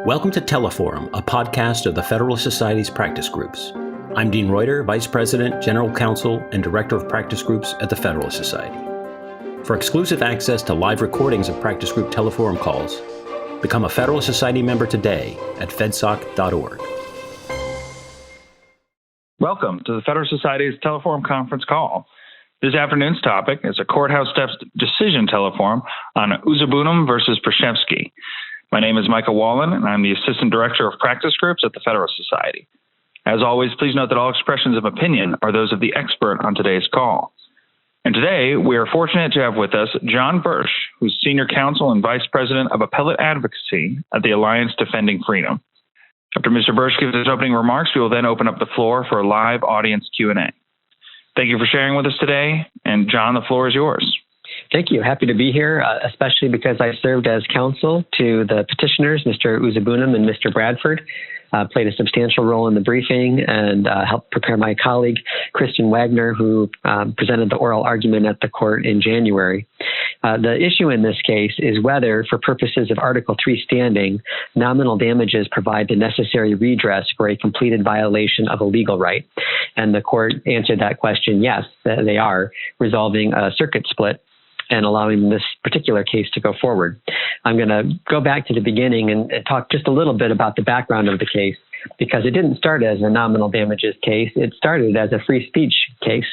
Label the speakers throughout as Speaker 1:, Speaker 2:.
Speaker 1: Welcome to Teleforum, a podcast of the Federalist Society's practice groups. I'm Dean Reuter, Vice President, General Counsel, and Director of Practice Groups at the Federalist Society. For exclusive access to live recordings of practice group Teleforum calls, become a Federalist Society member today at fedsoc.org.
Speaker 2: Welcome to the Federalist Society's Teleforum conference call. This afternoon's topic is a Courthouse Steps decision teleforum on Uzuegbunam versus Preczewski. My name is Michael Wallen, and I'm the Assistant Director of Practice Groups at the Federalist Society. As always, please note that all expressions of opinion are those of the expert on today's call. And today, we are fortunate to have with us John Bursch, who's Senior Counsel and Vice President of Appellate Advocacy at the Alliance Defending Freedom. After Mr. Bursch gives his opening remarks, we will then open up the floor for a live audience Q&A. Thank you for sharing with us today, and John, the floor is yours.
Speaker 3: Thank you. Happy to be here, especially because I served as counsel to the petitioners, Mr. Uzuegbunam and Mr. Bradford, played a substantial role in the briefing and helped prepare my colleague, Christian Wagner, who presented the oral argument at the court in January. The issue in this case is whether, for purposes of Article 3 standing, nominal damages provide the necessary redress for a completed violation of a legal right. And the court answered that question, yes, they are, resolving a circuit split and allowing this particular case to go forward. I'm going to go back to the beginning and talk just a little bit about the background of the case, because it didn't start as a nominal damages case. It started as a free speech case.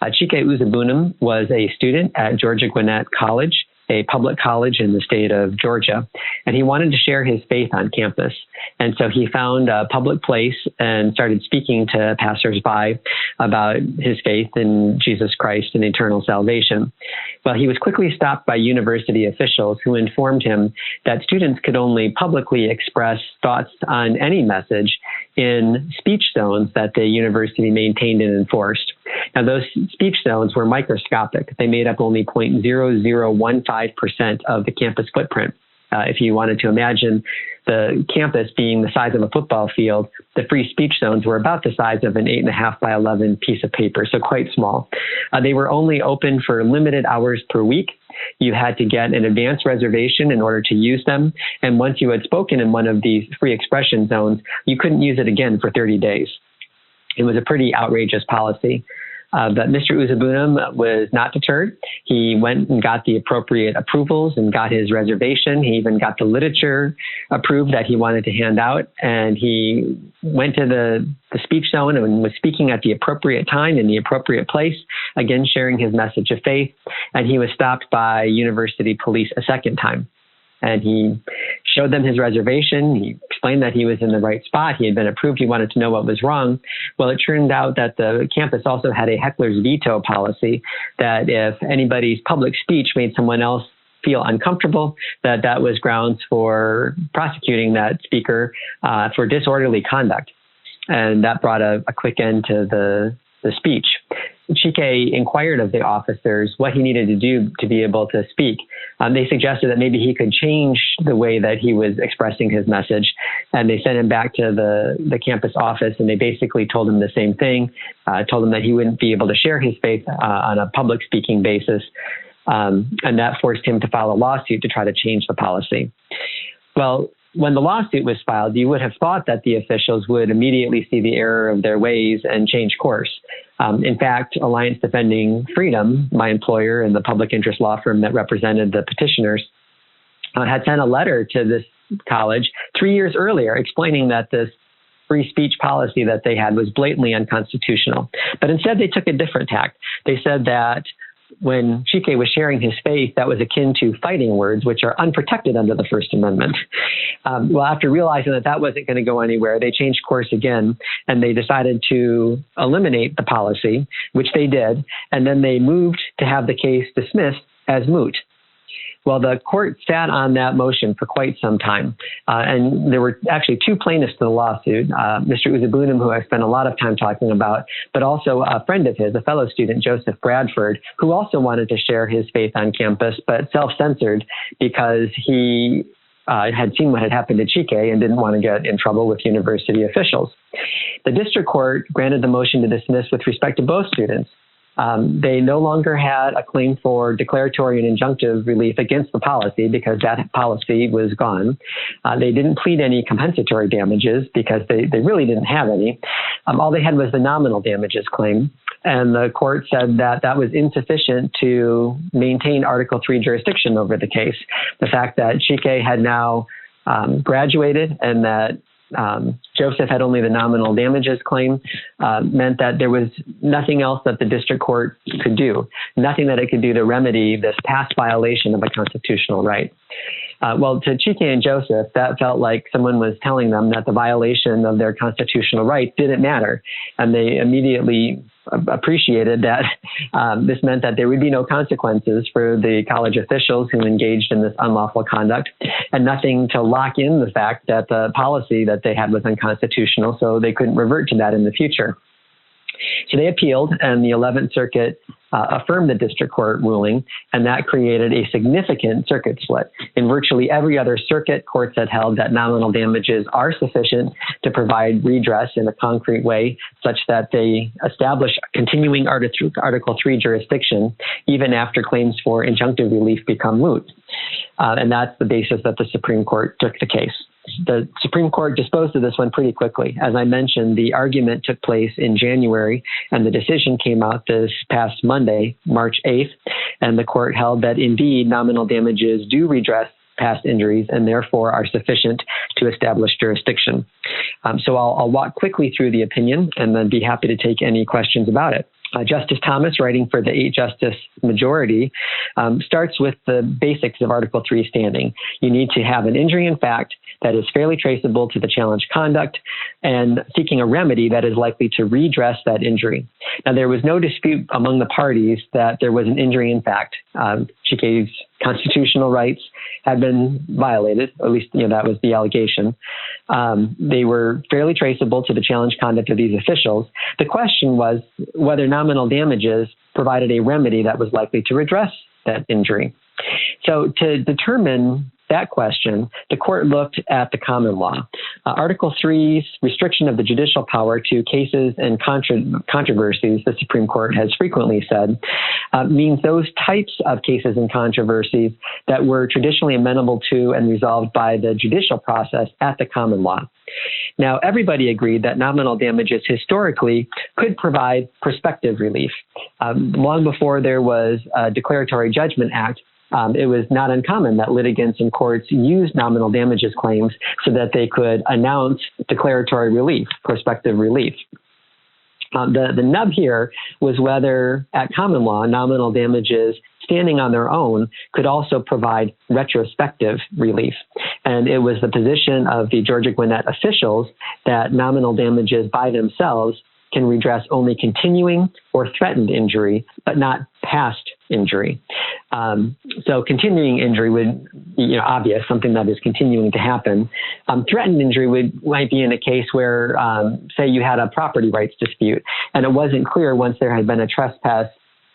Speaker 3: Chike Uzuegbunam was a student at Georgia Gwinnett College, a public college in the state of Georgia, and he wanted to share his faith on campus. And so he found a public place and started speaking to passersby about his faith in Jesus Christ and eternal salvation. Well, he was quickly stopped by university officials who informed him that students could only publicly express thoughts on any message in speech zones that the university maintained and enforced. Now, those speech zones were microscopic. They made up only 0.0015% of the campus footprint. If you wanted to imagine the campus being the size of a football field, the free speech zones were about the size of an 8.5 by 11 piece of paper, so quite small. They were only open for limited hours per week. You had to get an advance reservation in order to use them. And once you had spoken in one of these free expression zones, you couldn't use it again for 30 days. It was a pretty outrageous policy. But Mr. Uzuegbunam was not deterred. He went and got the appropriate approvals and got his reservation. He even got the literature approved that he wanted to hand out. And he went to the speech zone and was speaking at the appropriate time in the appropriate place, again, sharing his message of faith. And he was stopped by university police a second time. And he showed them his reservation. He explained that he was in the right spot. He had been approved. He wanted to know what was wrong. Well, it turned out that the campus also had a heckler's veto policy, that if anybody's public speech made someone else feel uncomfortable, that was grounds for prosecuting that speaker for disorderly conduct. And that brought a quick end to the speech. Chike inquired of the officers what he needed to do to be able to speak. They suggested that maybe he could change the way that he was expressing his message, and they sent him back to the campus office, and they basically told him the same thing, told him that he wouldn't be able to share his faith on a public speaking basis, and that forced him to file a lawsuit to try to change the policy. Well, when the lawsuit was filed, you would have thought that the officials would immediately see the error of their ways and change course. In fact, Alliance Defending Freedom, my employer and the public interest law firm that represented the petitioners, had sent a letter to this college 3 years earlier explaining that this free speech policy that they had was blatantly unconstitutional. But instead, they took a different tack. They said that when Chike was sharing his faith, that was akin to fighting words, which are unprotected under the First Amendment. Well, after realizing that wasn't going to go anywhere, they changed course again, and they decided to eliminate the policy, which they did, and then they moved to have the case dismissed as moot. Well, the court sat on that motion for quite some time, and there were actually two plaintiffs to the lawsuit, Mr. Uzuegbunam, who I spent a lot of time talking about, but also a friend of his, a fellow student, Joseph Bradford, who also wanted to share his faith on campus, but self-censored because he had seen what had happened to Chike and didn't want to get in trouble with university officials. The district court granted the motion to dismiss with respect to both students, They no longer had a claim for declaratory and injunctive relief against the policy because that policy was gone. They didn't plead any compensatory damages because they really didn't have any. All they had was the nominal damages claim. And the court said that that was insufficient to maintain Article III jurisdiction over the case. The fact that Chike had now graduated and that Joseph had only the nominal damages claim meant that there was nothing else that the district court could do, nothing that it could do to remedy this past violation of a constitutional right. Well, to Chike and Joseph, that felt like someone was telling them that the violation of their constitutional right didn't matter. And they immediately appreciated that this meant that there would be no consequences for the college officials who engaged in this unlawful conduct, and nothing to lock in the fact that the policy that they had was unconstitutional, so they couldn't revert to that in the future. So they appealed, and the 11th Circuit affirmed the district court ruling, and that created a significant circuit split. In virtually every other circuit, courts had held that nominal damages are sufficient to provide redress in a concrete way, such that they establish continuing Article III jurisdiction, even after claims for injunctive relief become moot. And that's the basis that the Supreme Court took the case. The Supreme Court disposed of this one pretty quickly. As I mentioned, the argument took place in January, and the decision came out this past Monday, March 8th, and the court held that indeed nominal damages do redress past injuries and therefore are sufficient to establish jurisdiction. So I'll walk quickly through the opinion and then be happy to take any questions about it. Justice Thomas, writing for the 8-justice majority, starts with the basics of Article III standing. You need to have an injury in fact that is fairly traceable to the challenged conduct and seeking a remedy that is likely to redress that injury. Now, there was no dispute among the parties that there was an injury in fact. Chike's constitutional rights had been violated, at least that was the allegation. They were fairly traceable to the challenged conduct of these officials. The question was whether nominal damages provided a remedy that was likely to redress that injury. So to determine that question, the court looked at the common law. Article III's restriction of the judicial power to cases and controversies, the Supreme Court has frequently said, means those types of cases and controversies that were traditionally amenable to and resolved by the judicial process at the common law. Now, everybody agreed that nominal damages historically could provide prospective relief. Long before there was a Declaratory Judgment Act, it was not uncommon that litigants in courts used nominal damages claims so that they could announce declaratory relief, prospective relief. The nub here was whether at common law, nominal damages standing on their own could also provide retrospective relief. And it was the position of the Georgia Gwinnett officials that nominal damages by themselves can redress only continuing or threatened injury, but not past injury. So continuing injury would be obvious, something that is continuing to happen. Threatened injury might be in a case where, say you had a property rights dispute, and it wasn't clear once there had been a trespass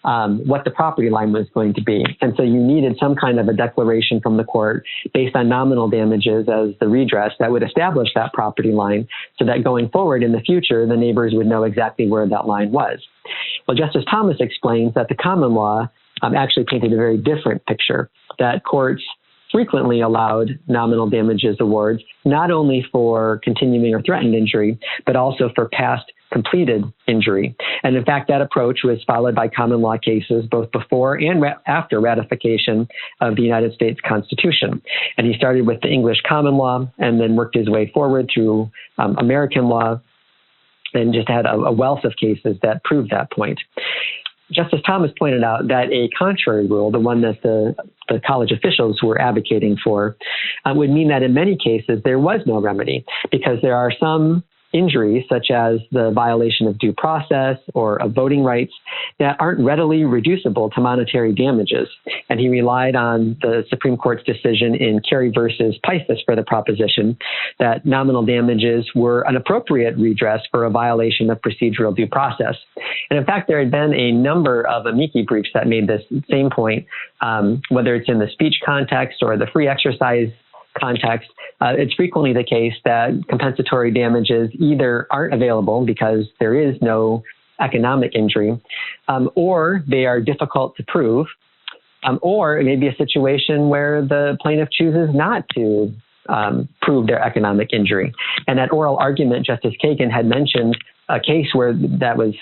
Speaker 3: what the property line was going to be. And so you needed some kind of a declaration from the court based on nominal damages as the redress that would establish that property line so that going forward in the future, the neighbors would know exactly where that line was. Well, Justice Thomas explains that the common law actually painted a very different picture, that courts frequently allowed nominal damages awards, not only for continuing or threatened injury, but also for past completed injury. And in fact, that approach was followed by common law cases both before and after ratification of the United States Constitution. And he started with the English common law and then worked his way forward through American law and just had a wealth of cases that proved that point. Justice Thomas pointed out that a contrary rule, the one that the college officials were advocating for, would mean that in many cases there was no remedy because there are some injuries, such as the violation of due process or of voting rights, that aren't readily reducible to monetary damages. And he relied on the Supreme Court's decision in Carey versus Pistis for the proposition that nominal damages were an appropriate redress for a violation of procedural due process. And in fact, there had been a number of amici briefs that made this same point, whether it's in the speech context or the free exercise context. It's frequently the case that compensatory damages either aren't available because there is no economic injury, or they are difficult to prove, or it may be a situation where the plaintiff chooses not to prove their economic injury. And at oral argument, Justice Kagan had mentioned a case where that was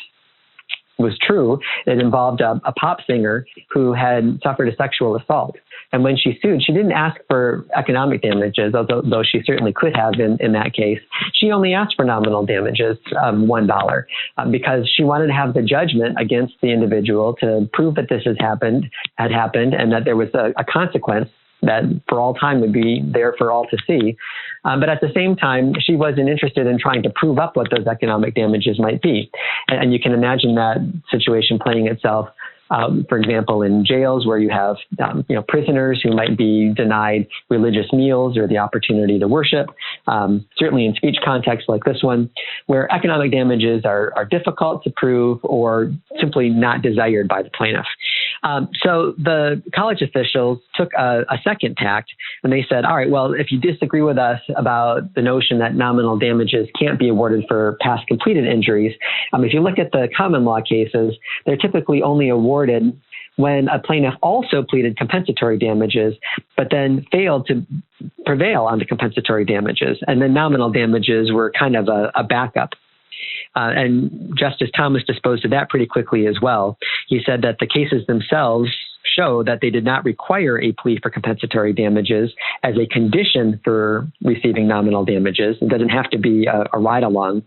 Speaker 3: true. It involved a pop singer who had suffered a sexual assault. And when she sued, she didn't ask for economic damages, though she certainly could have in that case. She only asked for nominal damages, $1, because she wanted to have the judgment against the individual to prove that this had happened, and that there was a consequence that for all time would be there for all to see. But at the same time, she wasn't interested in trying to prove up what those economic damages might be. And you can imagine that situation playing itself, for example, in jails where you have prisoners who might be denied religious meals or the opportunity to worship, certainly in speech contexts like this one, where economic damages are difficult to prove or simply not desired by the plaintiff. So the college officials took a second tact, and they said, all right, well, if you disagree with us about the notion that nominal damages can't be awarded for past completed injuries, if you look at the common law cases, they're typically only awarded when a plaintiff also pleaded compensatory damages, but then failed to prevail on the compensatory damages. And then nominal damages were kind of a backup. And Justice Thomas disposed of that pretty quickly as well. He said that the cases themselves show that they did not require a plea for compensatory damages as a condition for receiving nominal damages. It doesn't have to be a ride-along.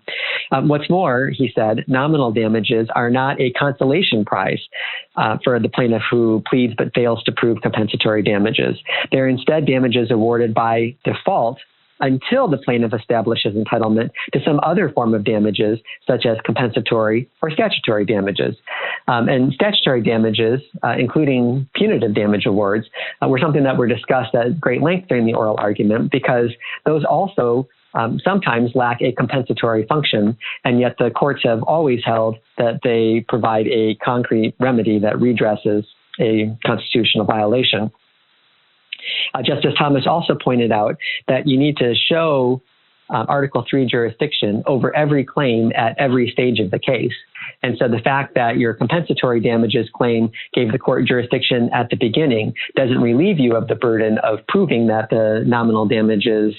Speaker 3: What's more, he said, nominal damages are not a consolation prize for the plaintiff who pleads but fails to prove compensatory damages. They're instead damages awarded by default until the plaintiff establishes entitlement to some other form of damages, such as compensatory or statutory damages. And statutory damages, including punitive damage awards, were something that were discussed at great length during the oral argument, because those also sometimes lack a compensatory function, and yet the courts have always held that they provide a concrete remedy that redresses a constitutional violation. Justice Thomas also pointed out that you need to show Article III jurisdiction over every claim at every stage of the case. And so the fact that your compensatory damages claim gave the court jurisdiction at the beginning doesn't relieve you of the burden of proving that the nominal damages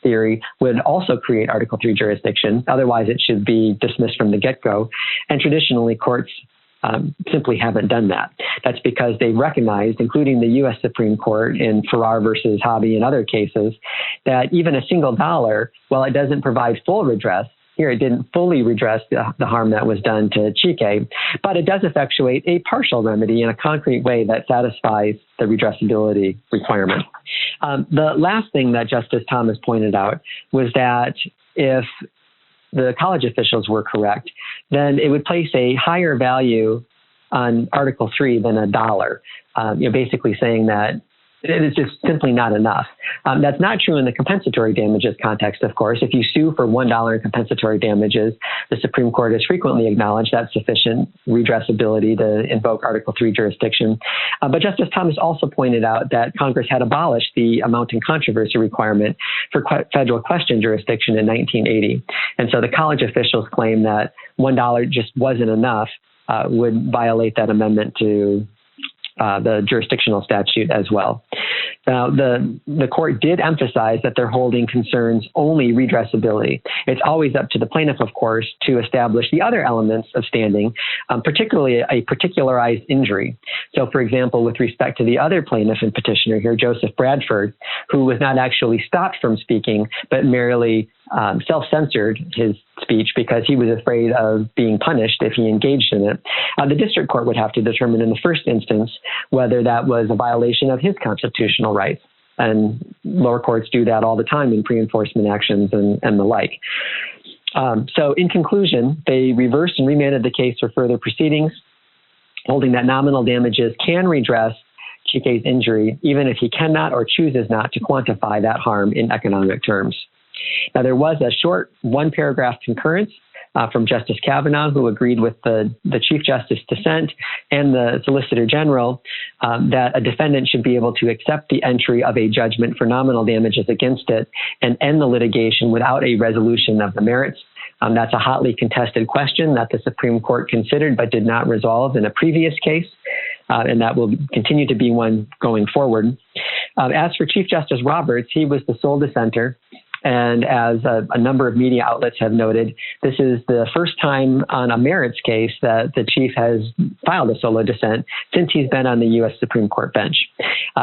Speaker 3: theory would also create Article III jurisdiction. Otherwise, it should be dismissed from the get-go. And traditionally, courts simply haven't done that. That's because they recognized, including the U.S. Supreme Court in Farrar versus Hobby and other cases, that even a single dollar, while it doesn't provide full redress, here it didn't fully redress the harm that was done to Chike, but it does effectuate a partial remedy in a concrete way that satisfies the redressability requirement. The last thing that Justice Thomas pointed out was that if the college officials were correct, then it would place a higher value on Article III than $1, basically saying that it is just simply not enough. That's not true in the compensatory damages context, of course. If you sue for $1 in compensatory damages, the Supreme Court has frequently acknowledged that's sufficient redressability to invoke Article III jurisdiction. But Justice Thomas also pointed out that Congress had abolished the amount in controversy requirement for federal question jurisdiction in 1980. And so the college officials claim that $1 just wasn't enough would violate that amendment to the jurisdictional statute as well. Now, the court did emphasize that their holding concerns only redressability. It's always up to the plaintiff, of course, to establish the other elements of standing, particularly a particularized injury. So, for example, with respect to the other plaintiff and petitioner here, Joseph Bradford, who was not actually stopped from speaking, but merely self-censored his speech because he was afraid of being punished if he engaged in it. The district court would have to determine in the first instance whether that was a violation of his constitutional rights. And lower courts do that all the time in pre-enforcement actions and the like. So in conclusion, they reversed and remanded the case for further proceedings, holding that nominal damages can redress Chike's injury, even if he cannot or chooses not to quantify that harm in economic terms. Now, there was a short one-paragraph concurrence from Justice Kavanaugh, who agreed with the Chief Justice dissent and the Solicitor General that a defendant should be able to accept the entry of a judgment for nominal damages against it and end the litigation without a resolution of the merits. That's a hotly contested question that the Supreme Court considered but did not resolve in a previous case, and that will continue to be one going forward. As for Chief Justice Roberts, he was the sole dissenter. And as a number of media outlets have noted, this is the first time on a merits case that the chief has filed a solo dissent since he's been on the U.S. Supreme Court bench.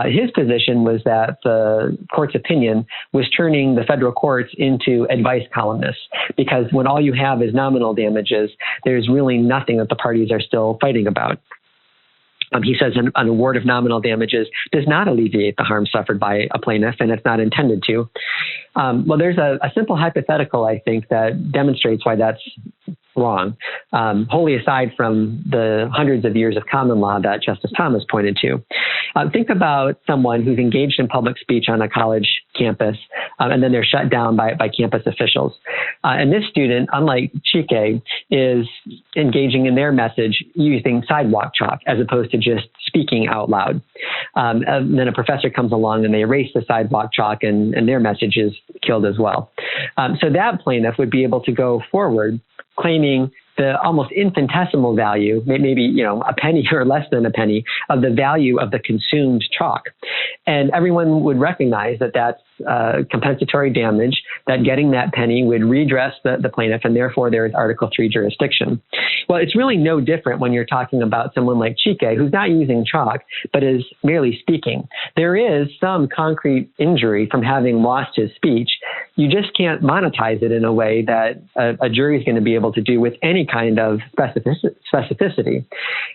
Speaker 3: His position was that the court's opinion was turning the federal courts into advice columnists, because when all you have is nominal damages, there's really nothing that the parties are still fighting about. He says an award of nominal damages does not alleviate the harm suffered by a plaintiff, and it's not intended to. Well, there's a simple hypothetical, I think, that demonstrates why that's wrong, wholly aside from the hundreds of years of common law that Justice Thomas pointed to. Think about someone who's engaged in public speech on a college campus, and then they're shut down by campus officials. And this student, unlike Chike, is engaging in their message using sidewalk chalk as opposed to just speaking out loud. And then a professor comes along and they erase the sidewalk chalk, and their message is killed as well. So that plaintiff would be able to go forward claiming the almost infinitesimal value, maybe a penny or less than a penny, of the value of the consumed chalk. And everyone would recognize that that's compensatory damage, that getting that penny would redress the plaintiff, and therefore there is Article 3 jurisdiction. Well, it's really no different when you're talking about someone like Chike, who's not using chalk, but is merely speaking. There is some concrete injury from having lost his speech. You just can't monetize it in a way that a jury is going to be able to do with any kind of specificity.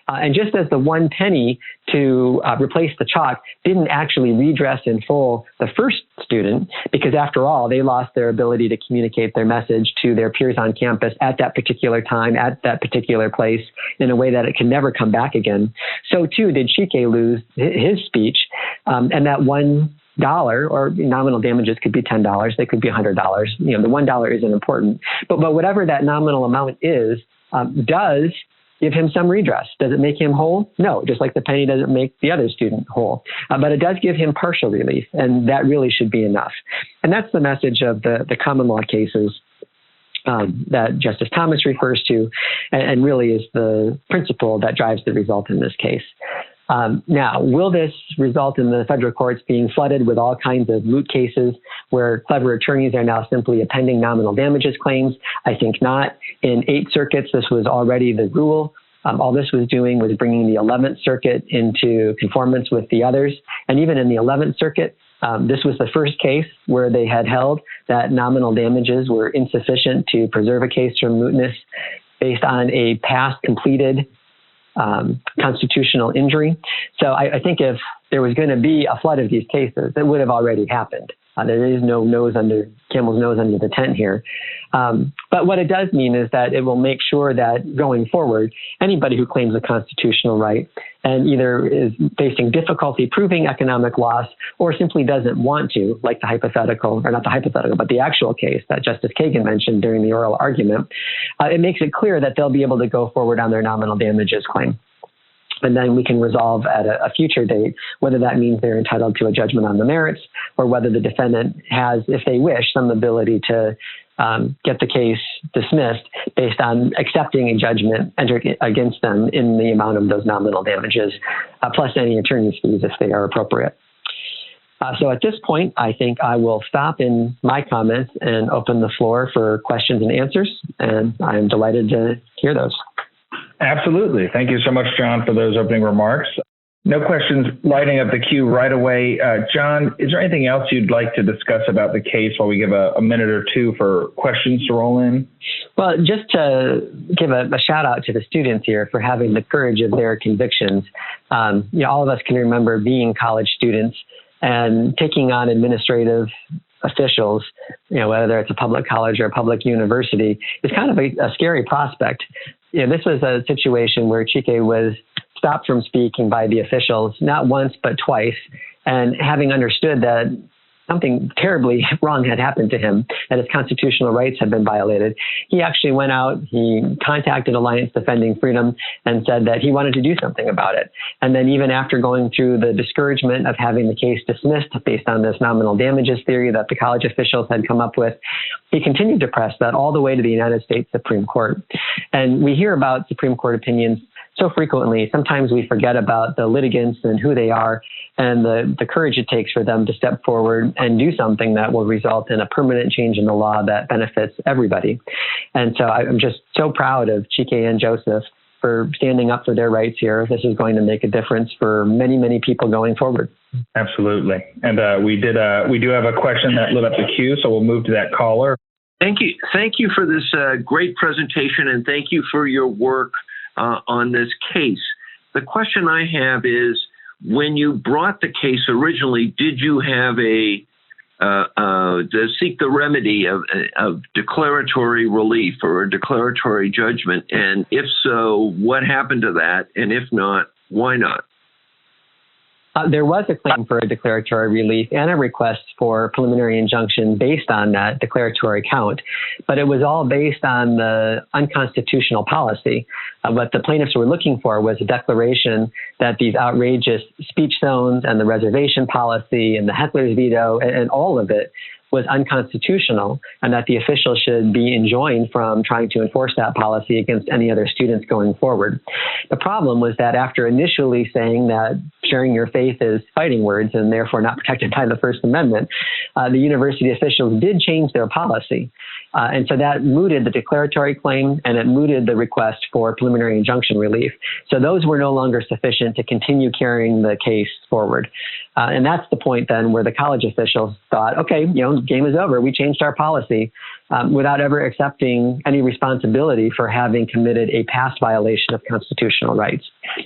Speaker 3: And just as the 1 penny to replace the chalk didn't actually redress in full the first student, because after all, they lost their ability to communicate their message to their peers on campus at that particular time, at that particular place, in a way that it can never come back again. So too did Chike lose his speech, and that $1, or nominal damages could be $10, they could be $100. The $1 isn't important, but whatever that nominal amount is, does give him some redress. Does it make him whole? No, just like the penny doesn't make the other student whole. But it does give him partial relief, and that really should be enough. And that's the message of the common law cases that Justice Thomas refers to, and really is the principle that drives the result in this case. Now, will this result in the federal courts being flooded with all kinds of moot cases where clever attorneys are now simply appending nominal damages claims? I think not. In 8 circuits, this was already the rule. All this was doing was bringing the 11th Circuit into conformance with the others. And even in the 11th Circuit, this was the first case where they had held that nominal damages were insufficient to preserve a case from mootness based on a past completed constitutional injury. So I think if there was going to be a flood of these cases, it would have already happened. There is no camel's nose under the tent here. But what it does mean is that it will make sure that going forward, anybody who claims a constitutional right and either is facing difficulty proving economic loss or simply doesn't want to, like the hypothetical, or not the hypothetical, but the actual case that Justice Kagan mentioned during the oral argument, it makes it clear that they'll be able to go forward on their nominal damages claim. And then we can resolve at a future date whether that means they're entitled to a judgment on the merits, or whether the defendant has, if they wish, some ability to get the case dismissed based on accepting a judgment entered against them in the amount of those nominal damages, plus any attorney's fees if they are appropriate. So at this point, I think I will stop in my comments and open the floor for questions and answers, and I'm delighted to hear those.
Speaker 2: Absolutely. Thank you so much, John, for those opening remarks. No questions lighting up the queue right away. John, is there anything else you'd like to discuss about the case while we give a minute or two for questions to roll in?
Speaker 3: Well, just to give a shout out to the students here for having the courage of their convictions. All of us can remember being college students and taking on administrative officials, whether it's a public college or a public university, is kind of a scary prospect. This was a situation where Chike was stopped from speaking by the officials, not once, but twice. And having understood that something terribly wrong had happened to him, that his constitutional rights had been violated, he actually went out, he contacted Alliance Defending Freedom and said that he wanted to do something about it. And then even after going through the discouragement of having the case dismissed based on this nominal damages theory that the college officials had come up with, he continued to press that all the way to the United States Supreme Court. And we hear about Supreme Court opinions so frequently. Sometimes we forget about the litigants and who they are and the courage it takes for them to step forward and do something that will result in a permanent change in the law that benefits everybody. And so I'm just so proud of Chike and Joseph for standing up for their rights here. This is going to make a difference for many, many people going forward.
Speaker 2: Absolutely. And we do have a question that lit up the queue, so we'll move to that caller.
Speaker 4: Thank you. Thank you for this great presentation, and thank you for your work on this case. The question I have is, when you brought the case originally, did you have to seek the remedy of declaratory relief or a declaratory judgment? And if so, what happened to that? And if not, why not?
Speaker 3: There was a claim for a declaratory relief and a request for preliminary injunction based on that declaratory count, but it was all based on the unconstitutional policy. What the plaintiffs were looking for was a declaration that these outrageous speech zones and the reservation policy and the heckler's veto and all of it was unconstitutional, and that the officials should be enjoined from trying to enforce that policy against any other students going forward. The problem was that after initially saying that sharing your faith is fighting words and therefore not protected by the First Amendment, the university officials did change their policy. And so that mooted the declaratory claim and it mooted the request for preliminary injunction relief. So those were no longer sufficient to continue carrying the case forward. And that's the point then where the college officials thought, okay, game is over. We changed our policy without ever accepting any responsibility for having committed a past violation of constitutional rights.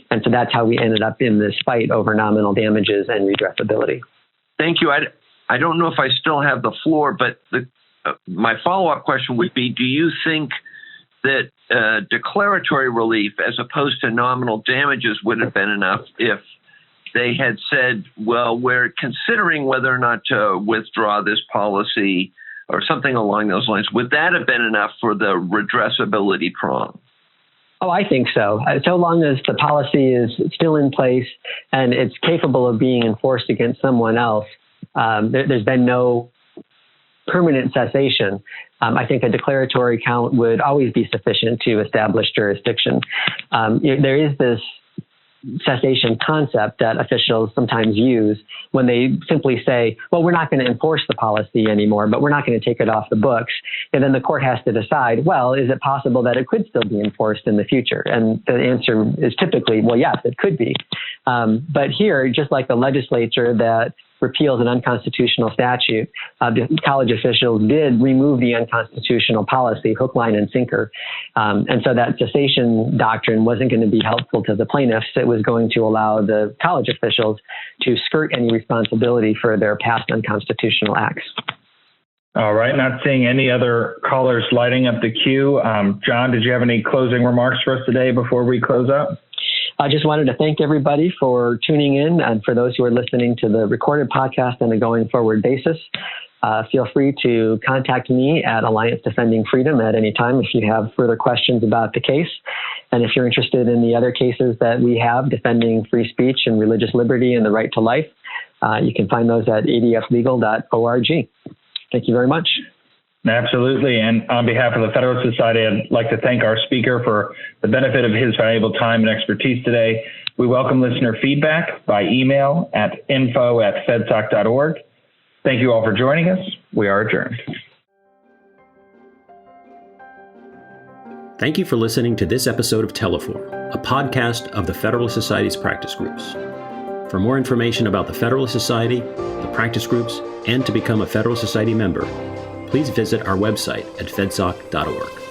Speaker 3: And so that's how we ended up in this fight over nominal damages and redressability.
Speaker 4: Thank you. I don't know if I still have the floor, but my follow-up question would be, do you think that declaratory relief as opposed to nominal damages would have been enough if they had said, well, we're considering whether or not to withdraw this policy or something along those lines? Would that have been enough for the redressability prong?
Speaker 3: Oh, I think so. So long as the policy is still in place and it's capable of being enforced against someone else, there's been no permanent cessation. I think a declaratory count would always be sufficient to establish jurisdiction. There is this cessation concept that officials sometimes use when they simply say, well, we're not going to enforce the policy anymore, but we're not going to take it off the books. And then the court has to decide, well, is it possible that it could still be enforced in the future? And the answer is typically, well, yes, it could be. But here, just like the legislature that repeals an unconstitutional statute, the college officials did remove the unconstitutional policy, hook, line, and sinker. And so that cessation doctrine wasn't going to be helpful to the plaintiffs. It was going to allow the college officials to skirt any responsibility for their past unconstitutional acts.
Speaker 2: All right. Not seeing any other callers lighting up the queue. John, did you have any closing remarks for us today before we close up?
Speaker 3: I just wanted to thank everybody for tuning in, and for those who are listening to the recorded podcast on a going forward basis. Feel free to contact me at Alliance Defending Freedom at any time if you have further questions about the case. And if you're interested in the other cases that we have defending free speech and religious liberty and the right to life, you can find those at adflegal.org. Thank you very much.
Speaker 2: Absolutely. And on behalf of the Federalist Society, I'd like to thank our speaker for the benefit of his valuable time and expertise today. We welcome listener feedback by email at info@fedsoc.org. Thank you all for joining us. We are adjourned.
Speaker 1: Thank you for listening to this episode of Teleforum, a podcast of the Federalist Society's practice groups. For more information about the Federalist Society, the practice groups, and to become a Federalist Society member, please visit our website at fedsoc.org.